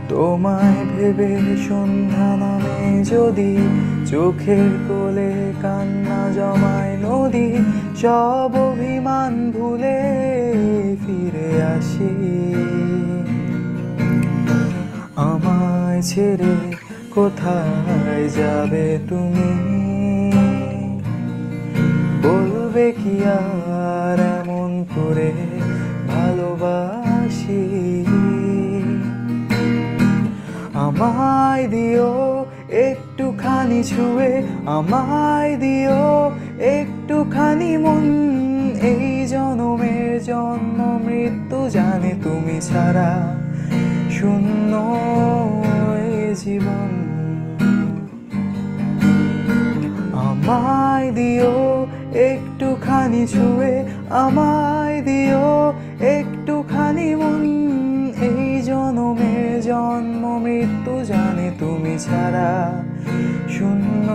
তোমায় ভেবে সন্ধ্যা নামে যদি চোখের কোলে কান্না জমায় নদী, সব অভিমান ভুলে ফিরে আসি। আমায় ছেড়ে কোথায় যাবে তুমি? বলবে কি আর এমন করে ভালোবাসি? আমায় দিও একটুখানি ছুঁয়ে, আমায় দিও একটুখানি মন। এই জনমের জন্ম মৃত্যু জানে তুমি ছাড়া শূন্য এ জীবন। আমায় দিও একটুখানি ছুঁয়ে, আমায় দিও একটুখানি মন। এই জনমের জন্ম মৃত্যু জানে তুমি ছাড়া শূন্য